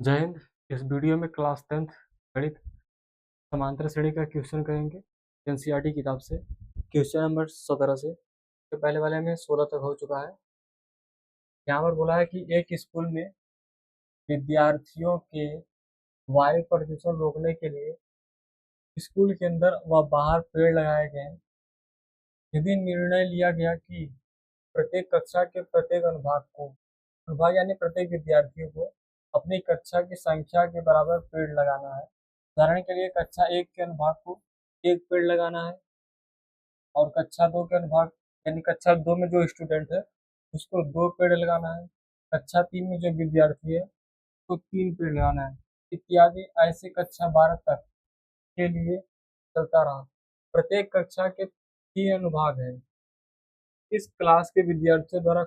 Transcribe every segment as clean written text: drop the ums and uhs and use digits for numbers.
जय हिंद। इस वीडियो में क्लास 10th गणित समांतर श्रेणी का क्वेश्चन करेंगे एनसीईआरटी किताब से। क्वेश्चन नंबर 17 से तो पहले वाले में 16 तक हो चुका है। यहाँ पर बोला है कि एक स्कूल में विद्यार्थियों के वायु प्रदूषण रोकने के लिए स्कूल के अंदर व बाहर पेड़ लगाए गए। यदि निर्णय लिया गया कि प्रत्येक कक्षा के प्रत्येक अनुभाग यानी प्रत्येक विद्यार्थियों को अपनी कक्षा की संख्या के बराबर पेड़ लगाना है। उदाहरण के लिए कक्षा 1 के अनुभाग को एक पेड़ लगाना है और कक्षा 2 के अनुभाग यानी कक्षा 2 में जो स्टूडेंट है उसको 2 पेड़ लगाना है। कक्षा 3 में जो विद्यार्थी है उसको 3 पेड़ लगाना है, इत्यादि। ऐसे कक्षा 12 तक के लिए चलता रहा। प्रत्येक कक्षा के 3 अनुभाग है। इस क्लास के विद्यार्थियों द्वारा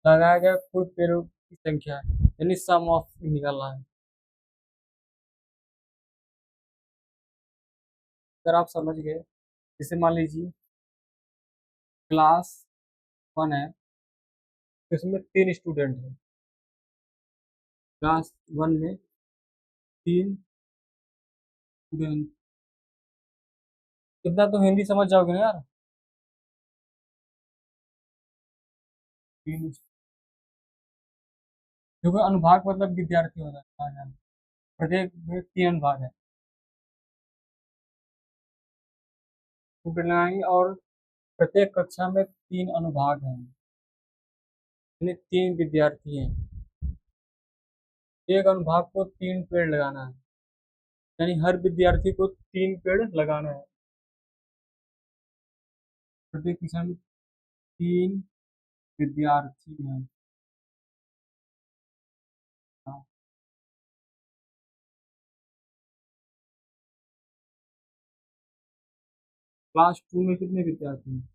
लगाया गया कुल पेड़ों की संख्या यानी सम ऑफ निकालना है। अगर आप समझ गए, जैसे मान लीजिए क्लास 1 है, इसमें 3 स्टूडेंट हैं। क्लास 1 में 3 स्टूडेंट, इतना तो हिंदी समझ जाओगे ना यार। 3 क्योंकि अनुभाग मतलब विद्यार्थी होता है, प्रत्येक में 3 अनुभाग है, स्टूडेंट लगाएंगे। और प्रत्येक कक्षा में 3 अनुभाग हैं यानी 3 विद्यार्थी हैं। एक अनुभाग को 3 पेड़ लगाना है यानी हर विद्यार्थी को 3 पेड़ लगाना है। प्रत्येक कक्षा में 3 विद्यार्थी हैं। हाँ। क्लास 2 में कितने विद्यार्थी हैं?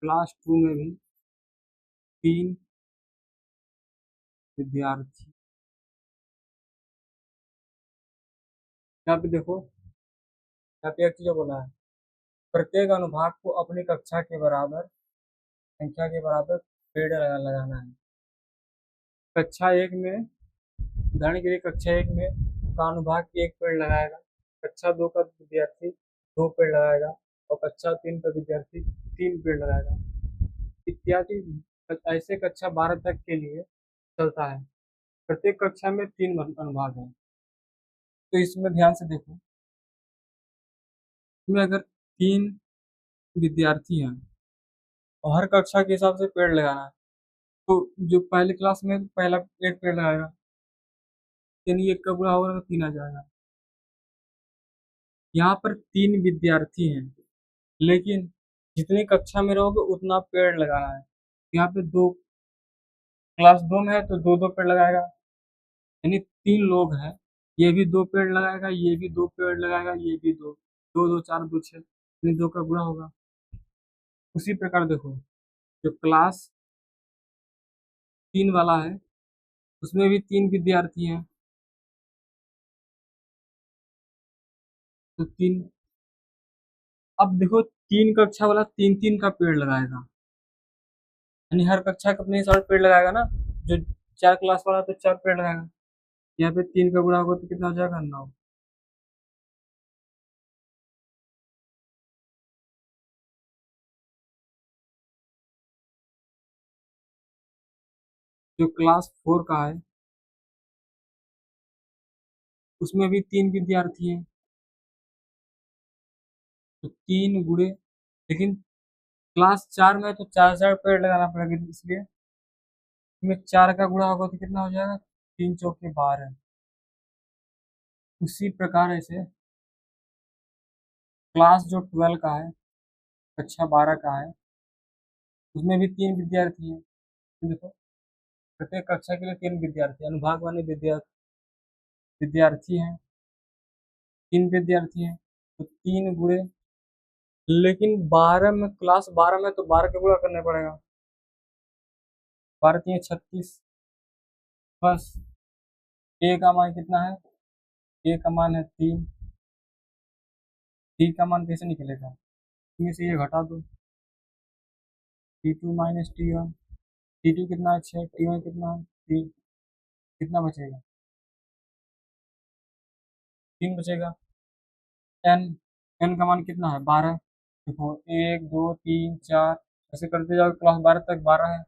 क्लास 2 में भी 3 विद्यार्थी। यहाँ पे देखो, यहाँ पे एक चीज बोला है, प्रत्येक अनुभाग को अपनी कक्षा के बराबर संख्या के बराबर पेड़ लगाना है। कक्षा 1 में, उदाहरण के लिए कक्षा 1 में का अनुभाग 1 पेड़ लगाएगा, कक्षा 2 का विद्यार्थी 2 पेड़ लगाएगा और कक्षा 3 का विद्यार्थी 3 पेड़ लगाएगा, इत्यादि। ऐसे कक्षा 12 तक के लिए चलता है। प्रत्येक कक्षा में 3 अनुभाग हैं। तो इसमें ध्यान से देखो, इसमें अगर 3 विद्यार्थी हैं और हर कक्षा के हिसाब से पेड़ लगाना है, तो जो पहली क्लास में पहला 1 पेड़ लगाएगा यानी 1 का गुणा होगा तो 3 आ जाएगा। यहाँ पर 3 विद्यार्थी हैं, लेकिन जितनी कक्षा में रहोगे उतना पेड़ लगाना है। यहाँ पे 2, क्लास 2 में है तो 2 पेड़ लगाएगा यानी 3 लोग हैं। ये भी 2 पेड़ लगाएगा, ये भी 2 पेड़ लगाएगा, ये भी 2, 2 2 4 2 6 यानी 2 का गुणा होगा। उसी प्रकार देखो, जो क्लास 3 वाला है उसमें भी 3 विद्यार्थी हैं, तो 3। अब देखो, 3 कक्षा वाला 3 3 का पेड़ लगाएगा यानी हर कक्षा का अपने हिसाब से पेड़ लगाएगा ना। जो 4 क्लास वाला तो 4 पेड़ लगाएगा। यहाँ पे 3 का गुणा होगा तो कितना हो जाएगा? 9। जो क्लास 4 का है उसमें भी 3 विद्यार्थी हैं, तो 3 गुणे, लेकिन क्लास 4 में तो 4 पेड़ लगाना पड़ेगा, इसलिए इसमें 4 का गुणा होगा तो कितना हो जाएगा? 3 चौके 12। उसी प्रकार ऐसे क्लास जो 12 का है, कक्षा 12 का है, उसमें भी 3 विद्यार्थी हैं। तो देखो, प्रत्येक कक्षा के लिए 3 विद्यार्थी, अनुभाग वाले विद्यार्थी हैं, 3 विद्यार्थी हैं, तो 3 गुणे, लेकिन 12 में, क्लास 12 में तो 12 का गुणा करना पड़ेगा। 12 3 36, बस। ए का मान कितना है? ए का मान है 3। डी का मान कैसे निकलेगा? इसमें से ये घटा दो, T2 माइनस T1। T2 कितना है? 6, T1 कितना है? 3 कितना बचेगा? 3 बचेगा। एन एन का मान कितना है? 12। देखो 1 2 3 4 ऐसे करते जाओ क्लास 12 तक 12 है।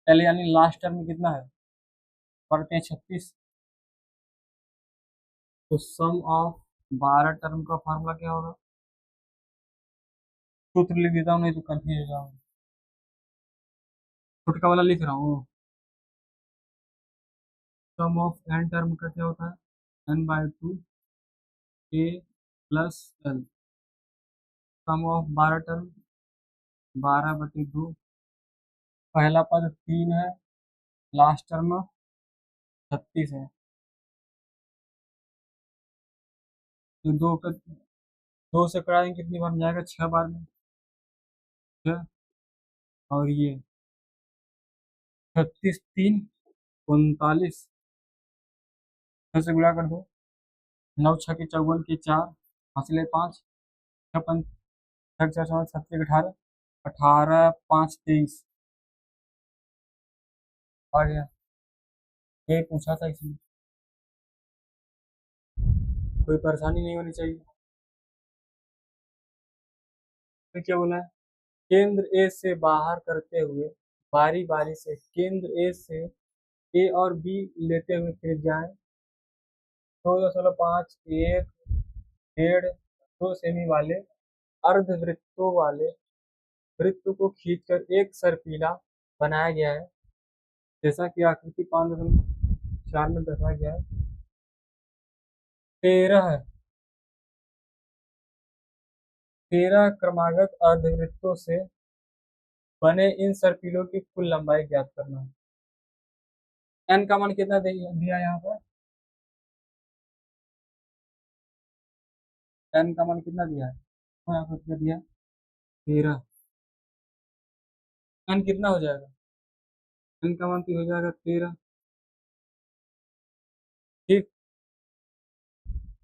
एल यानी लास्ट टर्म में कितना है? पढ़ते हैं 36। तो सम ऑफ 12 टर्म का फार्मूला क्या होगा? सूत्र लिख देता हूँ नहीं तो कंफ्यूज हो जाऊंगा। छोटका वाला लिख रहा हूँ। सम ऑफ एन टर्म का क्या होता है? n/2 a plus L. Sum of 12 term 12/2। पहला पद 3 है, लास्ट टर्म 36 है। तो 2 से कटाएंगे कितनी बार में जाएगा? 6 बार में। 6 और ये 36 3 39 से गुणा कर दो। 9 6 54 के 4 हासिल है 5 56 छः 4 4 7 18 18 5 23 आ गया। ये पूछा था इसमें, कोई परेशानी नहीं होनी चाहिए। तो क्या बोला है? केंद्र ए से बाहर करते हुए बारी बारी से केंद्र ए से ए और बी लेते हुए त्रिज्याएं 2.5 1 1.5 2 सेमी वाले अर्धवृत्तों वाले वृत्त को खींचकर एक सर्पिला बनाया गया है, जैसा कि आकृति 5.4 में दर्शाया गया है। 13 क्रमागत अर्धवृत्तों से बने इन सर्पिलों की कुल लंबाई ज्ञात करना है। एन का मान कितना दिया यहाँ पर? एन का मान कितना दिया है? यहाँ पर कितना दिया? 13। एन कितना हो जाएगा? एन का मान तो हो जाएगा 13। ठीक।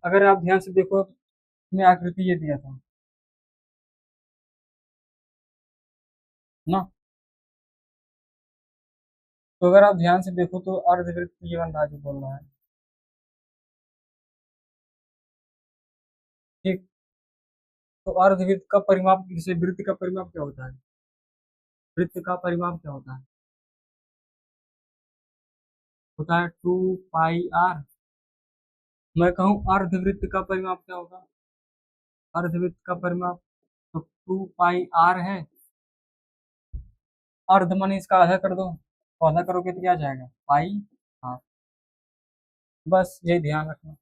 अगर आप ध्यान से देखो, मैं आकृति ये दिया था ना, तो अगर आप ध्यान से देखो तो अर्धवृत्त ये बन रहा है जो बोल रहा है। ठीक। तो अर्धवृत्त का परिमाप, जैसे वृत्त का परिमाप क्या होता है? वृत्त का परिमाप क्या होता है? होता है 2 पाई आर। मैं कहूँ अर्धवृत्त का परिमाप क्या होगा? अर्धवृत्त का परिमाप तो 2 पाई आर है। अर्ध माने इसका आधा कर दो, तो आधा करोगे तो क्या आ जाएगा? पाई। हाँ, बस यही ध्यान रखना।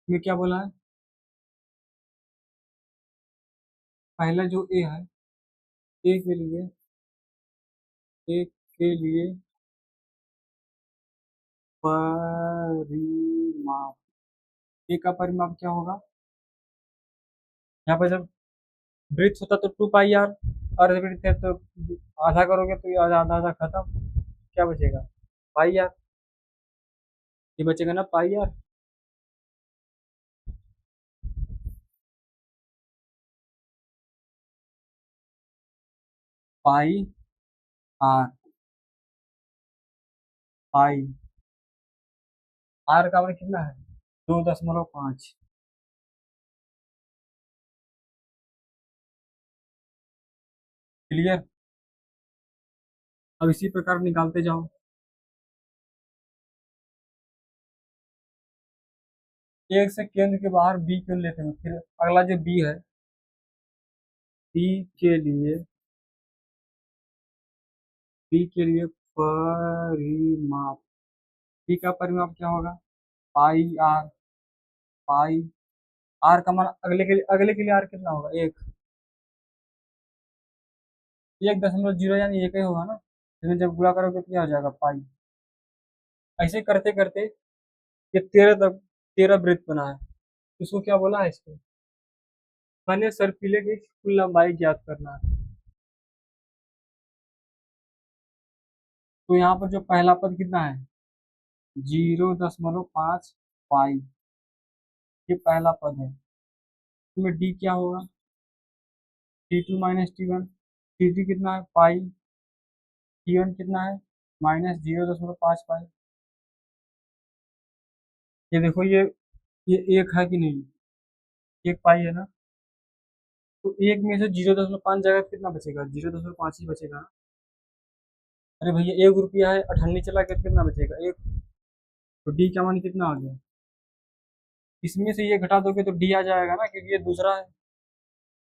ये क्या बोला है? पहला जो ए है, ए के लिए ए के लिए परिमाप, ए का परिमाप क्या होगा? यहाँ पर जब वृत्त होता तो 2 पाई आर, अर्धवृत्त है तो आधा करोगे तो ये आधा आधा आधा खत्म, क्या बचेगा? Pi r. ये बचेगा ना pi r. Pi r. Pi r का मान कितना है? 2.5। क्लियर? अब इसी प्रकार निकालते जाओ। एक से केंद्र के बाहर बी क्यों लेते हैं? फिर अगला जो बी है, बी के लिए बी के लिए परिमाप, बी का परिमाप क्या होगा? पाई आर। पाई आर का मान अगले के लिए आर कितना होगा? 1.0 यानी एक ही होगा ना, इसमें जब गुणा करोगे तो क्या हो जाएगा? पाई। ऐसे करते करते ये 13 वृत्त बना है। इसको क्या बोला है? इसको मैंने सर्पिले की कुल लंबाई ज्ञात करना है। तो यहाँ पर जो पहला पद कितना है? 0.5 पाई, ये पहला पद है। इसमें डी क्या होगा, T2 माइनस T1, T2 कितना है पाई, T1 कितना है माइनस 0.5 पाई। ये देखो ये एक है कि नहीं, एक पाई है ना, तो एक में से 0.5 जाएगा तो कितना बचेगा, 0.5 ही बचेगा। अरे भैया 1 रुपया है, 98 चला गया तो कितना बचेगा, एक। तो डी का मान कितना आ गया, इसमें से ये घटा दोगे तो डी आ जाएगा ना, क्योंकि ये दूसरा है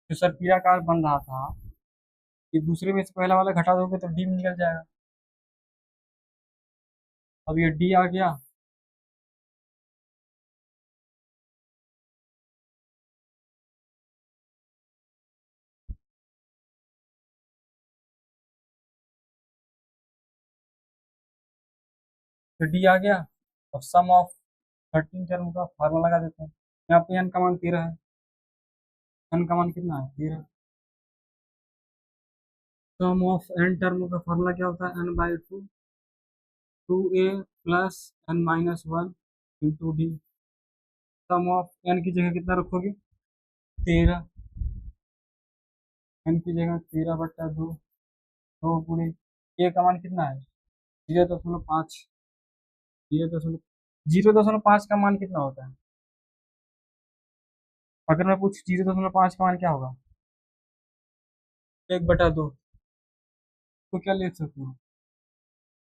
जो सर्पिलाकार बन रहा था, ये दूसरे में से पहला वाला घटा दोगे तो डी निकल जाएगा। अब ये डी आ गया, तो डी आ गया। अब सम ऑफ 13 टर्म का फार्मूला लगा देते हैं। यहाँ पे एन का मान 13 है, एन का मान कितना है 13। सम ऑफ एन टर्म का फार्मूला क्या होता है, n/2, 2a plus n-1 into D. Sum of N की जगह कितना रखोगे 13, एन की जगह 13/2, 2 गुणे ए का मान कितना है 0.5, 0.5 का मान कितना होता है, अगर मैं पूछ 0.5 का मान क्या होगा, 1/2, तो क्या लिख सकते हो,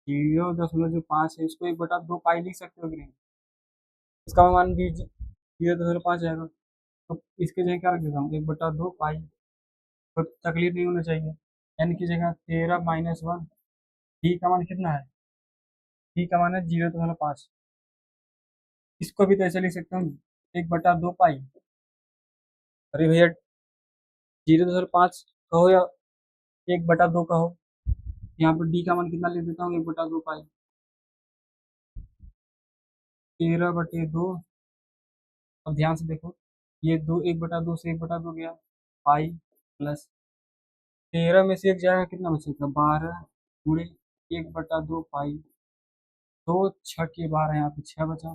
0.5 है, इसको 1/2 पाई लिख सकते हो कि नहीं। इसका मान भी 0.5 आएगा, तो इसके जगह क्या रख देता हूँ 1/2 पाई, तो तकलीफ नहीं होना चाहिए। एन की जगह 13-1, डी का मान कितना है, डी का मान है 0.5, इसको भी तो ऐसे लिख सकते हूँ 1/2 पाई। अरे भैया 0.5 कहो या 1/2 कहो, यहाँ पर डी का मान कितना लिख देता हूँ 1/2 पाई, 13/2। अब ध्यान से देखो, ये दो 1/2 से 1/2 गया, पाई प्लस 13 में से एक जाएगा कितना बचेगा 12 गुणे 1/2 पाई, 2 6 के 12, यहाँ पे 6 बचा,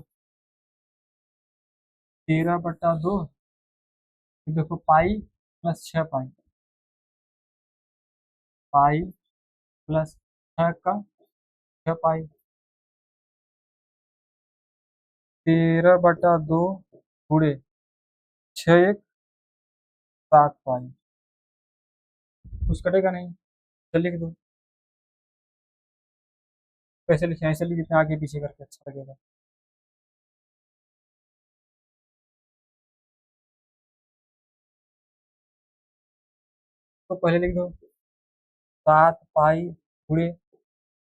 13/2, देखो पाई प्लस 6 पाई, पाई प्लस 6 का 6 पाई, 13/2 गुणे 6 1 7 पाई। कुछ कटेगा नहीं, चल लिख दो, कैसे लिखे ऐसे लिख देते हैं आगे पीछे करके अच्छा लगेगा। तो पहले लिख दो 7 पाई गुणे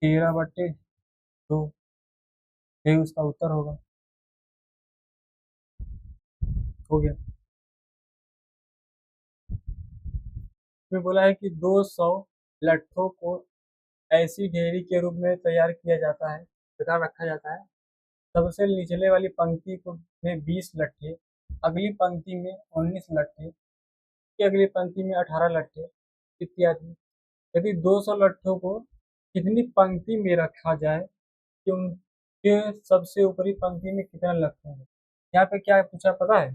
13/2, यही उसका उत्तर होगा, हो गया। इसमें बोला है कि 200 लट्ठों को ऐसी ढेरी के रूप में तैयार किया जाता है, तैयार रखा जाता है, सबसे निचले वाली पंक्ति को में 20 लट्ठे, अगली पंक्ति में 19 लट्ठे, फिर अगली पंक्ति में 18 लट्ठे इत्यादि। यदि 200 लट्ठों को कितनी पंक्ति में रखा जाए कि उनके सबसे ऊपरी पंक्ति में कितने लट्ठे होंगे। यहाँ पे क्या पूछा पता है,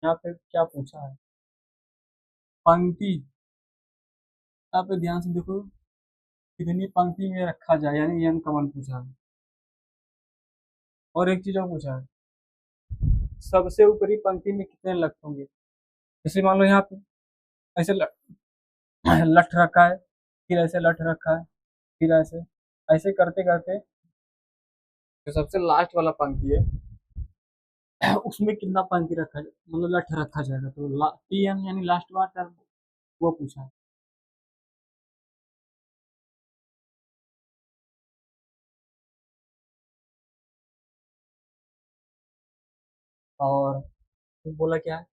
यहाँ पे क्या पूछा है, पंक्ति। यहाँ पे ध्यान से देखो, कितनी पंक्ति में रखा जाए, यानी यन कमन पूछा है। और एक चीज और पूछा है, सबसे ऊपरी पंक्ति में कितने लट्ठ होंगे। जैसे मान लो यहाँ पे ऐसे लठ रखा है, फिर ऐसे लठ रखा है, फिर ऐसे ऐसे करते करते जो सबसे लास्ट वाला पंक्ति है उसमें कितना पंक्ति रखा जाए, मतलब लठ रखा जाएगा, तो टी एन यानी लास्ट वाला टर्म, वो पूछा है। और फिर बोला क्या है,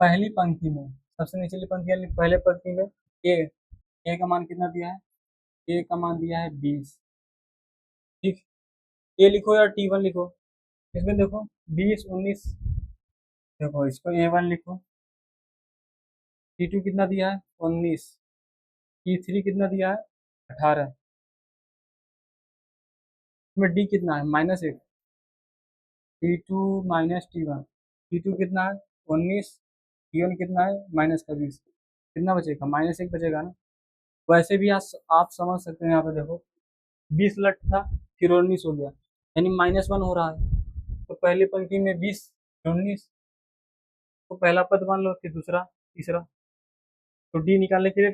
पहली पंक्ति में सबसे निचली पंक्ति यानी पहले पंक्ति में ए, ए का मान कितना दिया है, ए का मान दिया है 20, ठीक। ए लिखो या T1 लिखो, इसमें देखो 20 19, देखो इसको A1 लिखो, T2 कितना दिया है 19, T3 कितना दिया है 18, इसमें डी कितना है -1, T2 माइनस T1, T2 कितना है 19, T1 कितना है -20, कितना बचेगा -1 बचेगा ना। वैसे भी आप समझ सकते हैं, यहाँ पे देखो 20 लट था फिर 19 हो गया, यानी -1 हो रहा है। तो पहली पंक्ति में 20 19, तो पहला पद मान लो, फिर दूसरा तीसरा, तो डी निकालने के लिए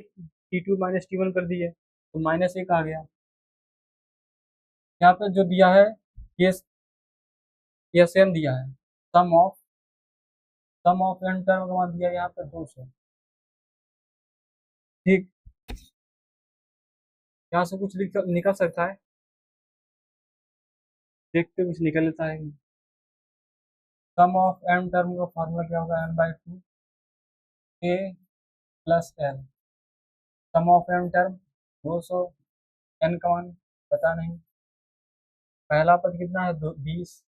T2 माइनस T1 कर दिए तो -1 आ गया। यहाँ पे जो दिया है ये सेम दिया है, सम ऑफ एन टर्म का मान दिया यहाँ पे 200। ठीक, यहाँ से कुछ निकल सकता है, देखते कुछ निकल लेता है। सम ऑफ एन टर्म का फार्मूला क्या होगा, n/2 a plus L. Sum of N term 200, N का मान पता नहीं, पहला पद कितना है 20,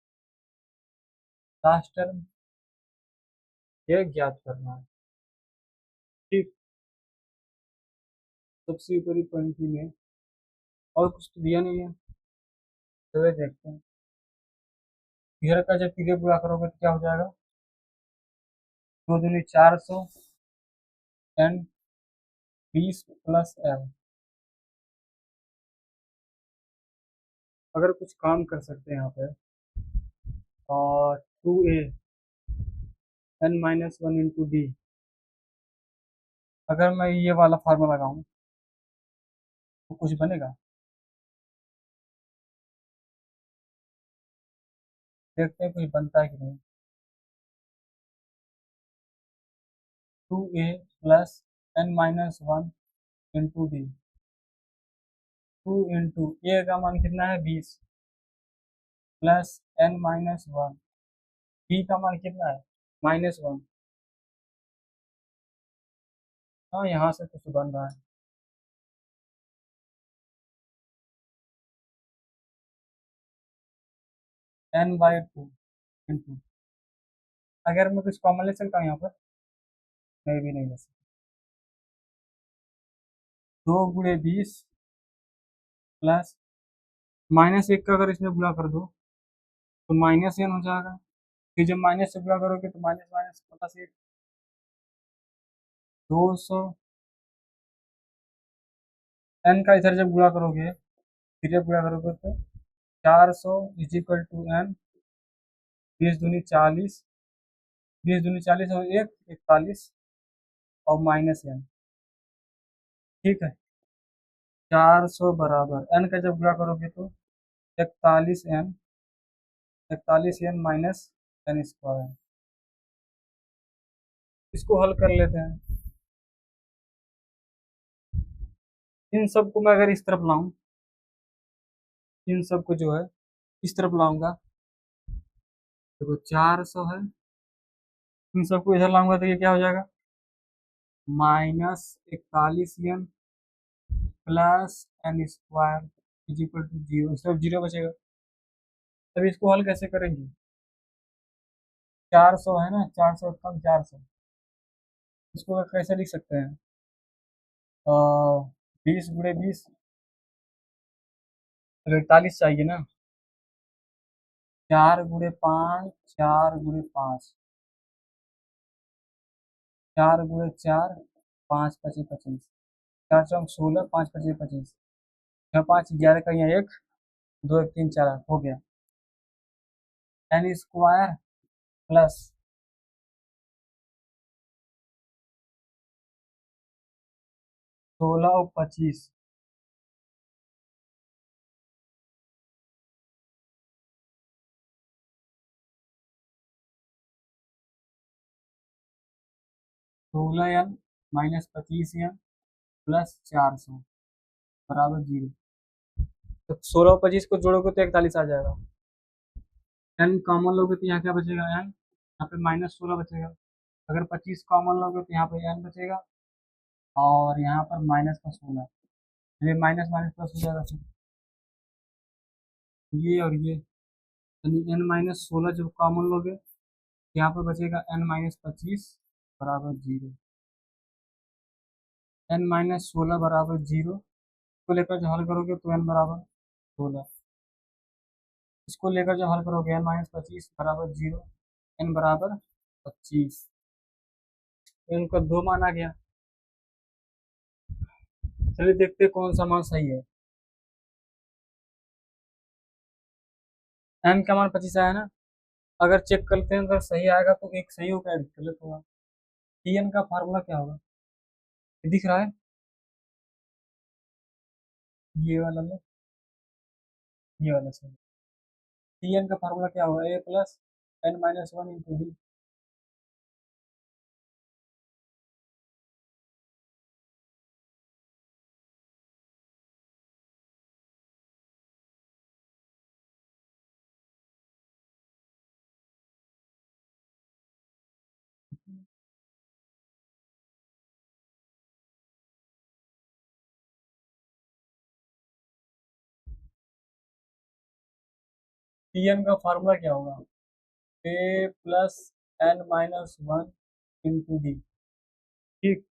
लास्ट टर्म ये ज्ञात करना है। ठीक, सबसे ऊपरी पंक्ति में और कुछ तो दिया नहीं है, तो ये देखते हैं। इधर का जब पीछे पूरा करोगे तो क्या हो जाएगा, 2 दूनी 400 एन 20 प्लस एल। अगर कुछ काम कर सकते हैं यहाँ पे, और 2a n-1 इंटू डी, अगर मैं ये वाला फार्मूला लगाऊं तो कुछ बनेगा, देखते हैं कुछ बनता है कि नहीं। 2a plus n-1 into d, 2 into a का मान कितना है 20 प्लस n-1, बी का मान कितना है -1। हाँ, यहाँ से कुछ बन रहा है। n/2 इंटू, अगर मैं कुछ कॉमन ले सकता हूँ यहाँ पर, मैं भी नहीं ले सकता। 2 गुणे 20 प्लस -1 का अगर इसमें गुणा कर दो तो -n हो जाएगा, फिर जब माइनस से गुणा करोगे तो माइनस माइनस प्लस 1, 200 n का इधर जब गुणा करोगे, फिर जब गुणा करोगे तो 400 इज इक्वल टू n, 20 दूनी 40, 20 दूनी 40 और 1 41 और -n। ठीक है, 400 बराबर n का जब गुणा करोगे तो 41n, 41n minus n square. इसको हल कर लेते हैं। इन सबको मैं अगर इस तरफ लाऊं, इन सबको जो है इस तरफ लाऊंगा, देखो 400 है, इन सबको इधर लाऊंगा तो ये क्या हो जाएगा, -41n plus n square is equal to 0, सिर्फ 0 बचेगा। तब इसको हल कैसे करेंगे, 400 है ना, 400 कम 400, इसको कैसे लिख सकते हैं, 20 गुणे 20, 41 चाहिए ना, 4 गुणे 5, 4 गुणे 5, 4 गुणे 4, 5 × 25, 4×4 = 16, 5×25, 6×5 = 11 का यहाँ 1, 2 1 3 4 हो गया, n स्क्वायर प्लस 16 और 25, -16n -25n प्लस 400 बराबर 0। तो 16 और 25 को जोड़ोगे तो 41 आ जाएगा। n कॉमन लोगे तो यहाँ क्या बचेगा, n यहाँ पे -16 बचेगा। अगर 25 कॉमन लोगे तो यहाँ पे n बचेगा, और यहाँ पर माइनस का 16, ये माइनस माइनस प्लस हो जाएगा, फिर ये और ये, यानी n-16 जब कॉमन लोगे तो यहाँ पर बचेगा n-25 बराबर 0। n-16 बराबर 0 को लेकर जो हल करोगे तो n बराबर 16। इसको लेकर जब हल करोगे n-25 बराबर 0, n बराबर 25, इनका 2 मान आ गया। चलिए देखते हैं कौन सा मान सही है। n का मान 25 आया ना, अगर चेक करते हैं अगर सही आएगा तो एक सही होगा, एक गलत होगा। Tn का फार्मूला क्या होगा, ये दिख रहा है, ये वाला लो, ये वाला सही। Tn का फार्मूला क्या होगा, a plus n minus one into D. Tn का फार्मूला क्या होगा, a plus n minus one into D. ठीक,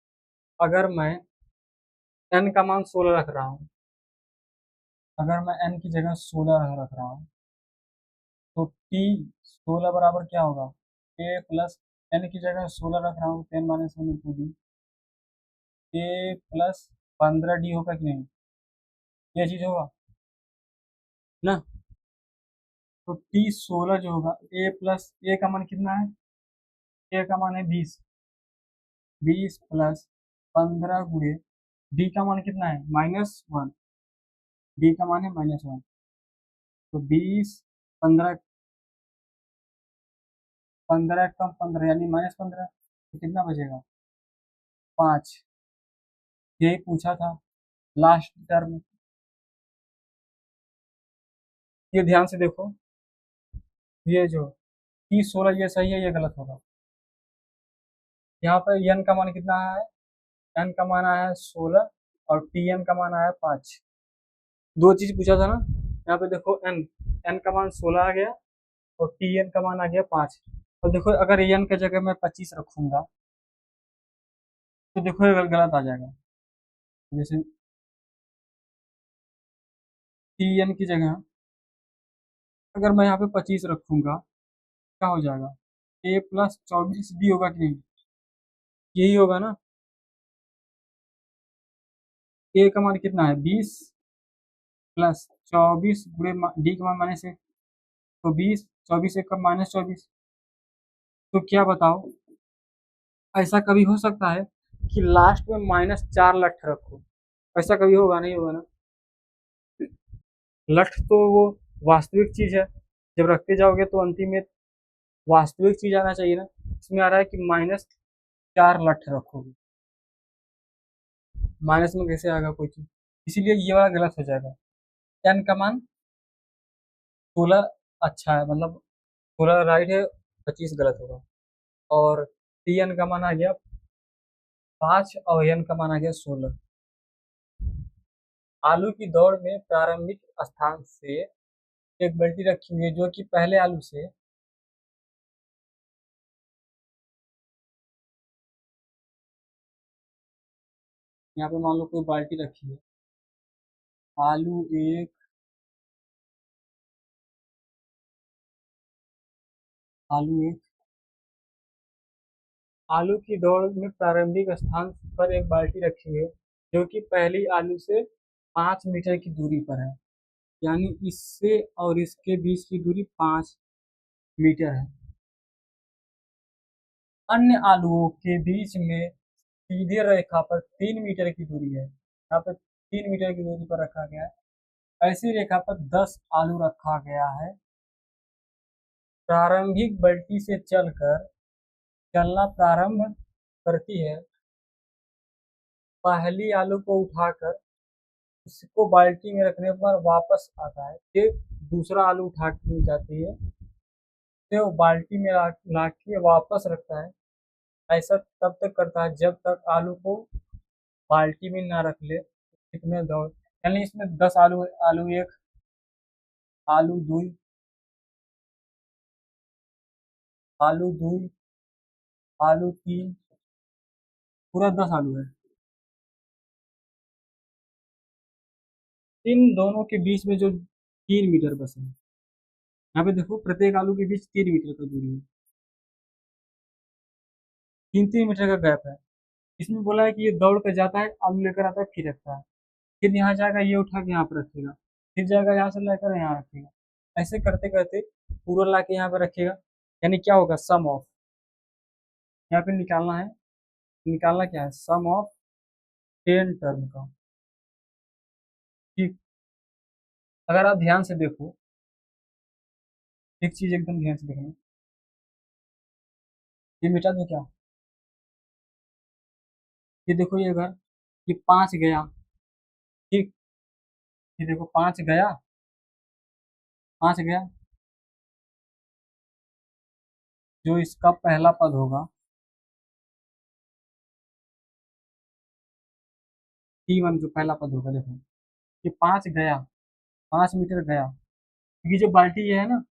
अगर मैं n का मान 16 रख रहा हूँ, अगर मैं n की जगह 16 रख रहा हूँ तो t 16 बराबर क्या होगा, a प्लस n की जगह 16 रख रहा हूँ, 10 minus one into D, a plus 15d होगा कि नहीं, ये चीज होगा ना। तो t 16 जो होगा, a प्लस a का मान कितना है, a का मान है 20, 20 प्लस 15 गुणे d का मान कितना है -1, d का मान है -1, तो 20 15, 15 कम 15 यानी -15, तो कितना बचेगा 5। यही पूछा था लास्ट टर्म। ये ध्यान से देखो, ये जो T16 ये सही है, ये गलत होगा। यहाँ पर n का मान कितना है, n का मान आया है 16 और Tn का मान आया है 5। दो चीज पूछा था ना, यहाँ पे देखो n का मान 16 आ गया और Tn का मान आ गया 5। और देखो अगर n की जगह मैं 25 रखूंगा तो देखो ये गलत आ जाएगा। जैसे Tn की जगह अगर मैं यहाँ पे 25 रखूंगा, क्या हो जाएगा, a प्लस 24d होगा कि नहीं, यही होगा ना। a का मान कितना है 20 प्लस 24 गुणे d का मान -1, तो 20, 24 एक का -24। तो क्या बताओ, ऐसा कभी हो सकता है कि लास्ट में -4 लठ रखो, ऐसा कभी होगा, नहीं होगा ना। लठ तो वो वास्तविक चीज है, जब रखते जाओगे तो अंतिम में वास्तविक चीज आना चाहिए ना। इसमें आ रहा है कि -4 लठ रखोगे, माइनस में कैसे आएगा कोई चीज, इसीलिए ये वाला गलत हो जाएगा। n का मान 16 अच्छा है, मतलब 16 राइट है, 25 गलत होगा। और Tn का मान आ गया 5 और n का मान आ गया 16। आलू की दौड़ में प्रारंभिक स्थान से एक बाल्टी रखी हुई है जो कि पहले आलू से यहाँ पे मान लो कोई बाल्टी रखी है, आलू एक, आलू एक, आलू की दौड़ में प्रारंभिक स्थान पर एक बाल्टी रखी हुई है जो कि पहली आलू से 5 मीटर की दूरी पर है, यानी इससे और इसके बीच की दूरी 5 मीटर है। अन्य आलुओं के बीच में सीधी रेखा पर 3 मीटर की दूरी है, यहाँ पर 3 मीटर की दूरी पर रखा गया है। ऐसी रेखा पर 10 आलू रखा गया है। प्रारंभिक बाल्टी से चलकर चलना प्रारंभ करती है, पहली आलू को उठाकर उसको बाल्टी में रखने पर वापस आता है, फिर दूसरा आलू उठा के जाती है, फिर वो बाल्टी में ला के वापस रखता है। ऐसा तब तक करता है जब तक आलू को बाल्टी में ना रख ले। कितने दौड़, यानी इसमें 10 आलू है, आलू एक, आलू दुई, आलू दुई, आलू तीन, पूरा 10 आलू है। इन दोनों के बीच में जो 3 मीटर बचे हैं, यहाँ पे देखो प्रत्येक आलू के बीच 3 मीटर का दूरी है, 3 3 मीटर का गैप है। इसमें बोला है कि ये दौड़ कर जाता है, आलू लेकर आता है, फिर रखता है, फिर यहाँ जाएगा, ये उठा के यहाँ पर रखेगा, फिर जाएगा यहाँ से लेकर यहाँ रखेगा। ऐसे करते करते पूरा ला के यहाँ पर रखेगा। यानी क्या होगा, सम ऑफ, यहाँ पे निकालना है, निकालना क्या है, सम ऑफ 10 टर्म का। ठीक, अगर आप ध्यान से देखो, एक चीज एकदम ध्यान से देखना, ये मिटा दो क्या, ये देखो ये घर, ये 5 गया। ठीक, ये देखो 5 गया, 5 गया, जो इसका पहला पद होगा T1, जो पहला पद होगा, देखो ये 5 गया, 5 मीटर गया, क्योंकि जो बाल्टी ये है ना,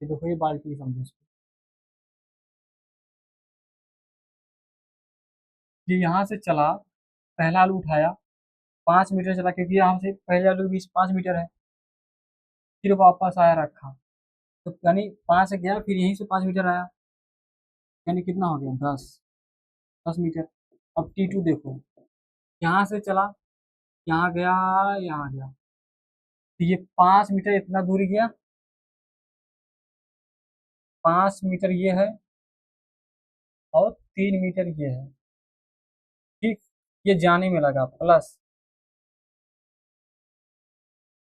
ये देखो ये बाल्टी समझो इसको, ये यहाँ से चला, पहला आलू उठाया, 5 मीटर चला, क्योंकि यहाँ से पहले आलू के बीच 5 मीटर है, फिर वापस आया रखा, तो यानी 5 गया, फिर यहीं से 5 मीटर आया, यानी कितना हो गया, 10 मीटर। अब T2 देखो, यहाँ से चला, यहाँ गया, यहाँ गया, तो ये 5 मीटर इतना दूरी गया, 5 मीटर ये है, और 3 मीटर ये है। ठीक, ये जाने में लगा प्लस,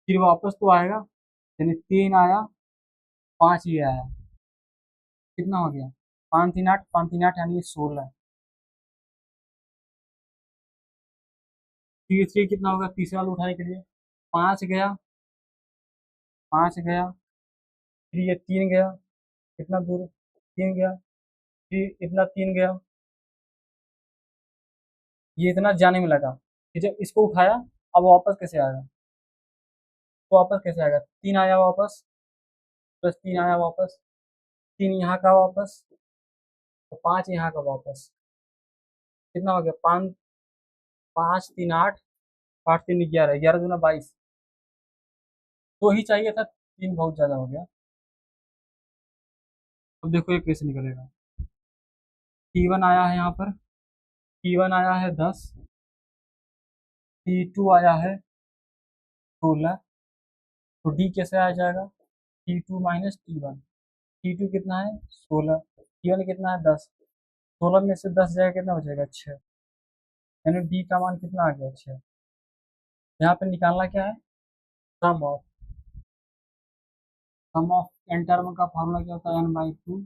फिर वापस तो आएगा, यानी 3 आया, 5 ये आया, कितना हो गया, 5 3 8, 5 3 8 यानी 16। तीसरी कितना होगा, तीसरा वाला उठाने के लिए, 5 गया, 5 गया, फिर ये 3 गया, कितना दूर, 3 गया, फिर इतना 3 गया, ये इतना जाने में लगा, फिर जब इसको उठाया, अब वापस कैसे आएगा, तो वापस कैसे आएगा, 3 आया वापस, प्लस 3 आया वापस, 3 यहाँ का वापस, तो 5 यहाँ का वापस, कितना हो गया, 5, 5 3 8, 8 3 11, 11 दूना 22, दो ही चाहिए था, 3 बहुत ज्यादा हो गया। अब देखो ये कैसे निकलेगा, T1 आया है यहाँ पर, T1 आया है 10, T2 आया है 16, तो D कैसे आ जाएगा, T2 माइनस T1, T2 कितना है 16, T1 कितना है 10, 16 में से 10 जाएगा, कितना बचेगा 6, यानी D का मान कितना आ गया 6। यहाँ पे निकालना क्या है, sum of, sum of N term का फॉर्मूला क्या होता है, n/2,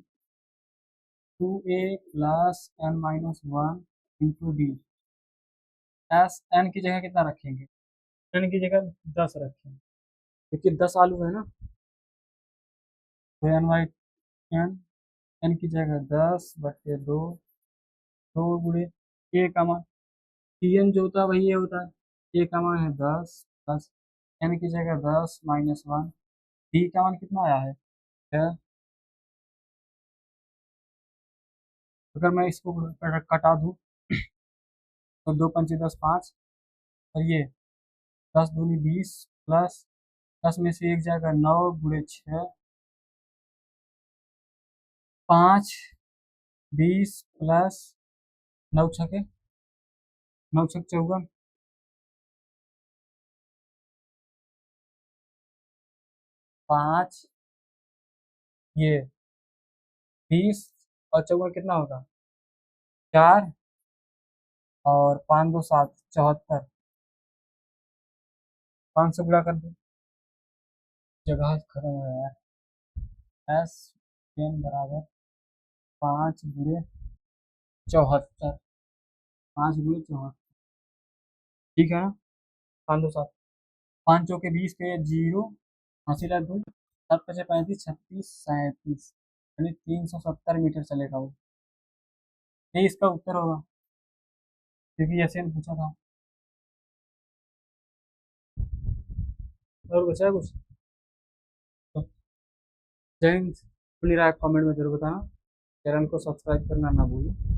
2a plus n-1 into d. S n की जगह कितना रखेंगे, एन की जगह 10 रखेंगे, क्योंकि 10 आलू है ना, तो n/n, एन की जगह 10/2, 2 गुणे ए का मान, टी एन जो होता है वही ये होता है, ए का मान है 10 प्लस एन की जगह 10-1, डी का मान कितना आया है 6। अगर मैं इसको कटा दूँ, तो 2 5 10 5, और ये 10 दूनी 20, प्लस 10 में से 1 जाएगा 9 गुणे 6, 5 20 प्लस 9 6 54, 5 ये 20, और 54 कितना होगा 4, और 5 2 7 74, 5 से गुणा कर दो, जगह खत्म हो गया यार। एस एन बराबर 5 गुणे 74, 5 गुणे 74, ठीक है ना, 5 2 7, 5 चौके 20 पे 0, 80 2, 7 5 35 36 37, यानी 370 मीटर चलेगा वो, ये इसका उत्तर होगा, क्योंकि ऐसे ने पूछा था। और बचा है कुछ, तो जय हिंद, अपनी राय कमेंट में जरूर बताना, चैनल को सब्सक्राइब करना ना भूलें।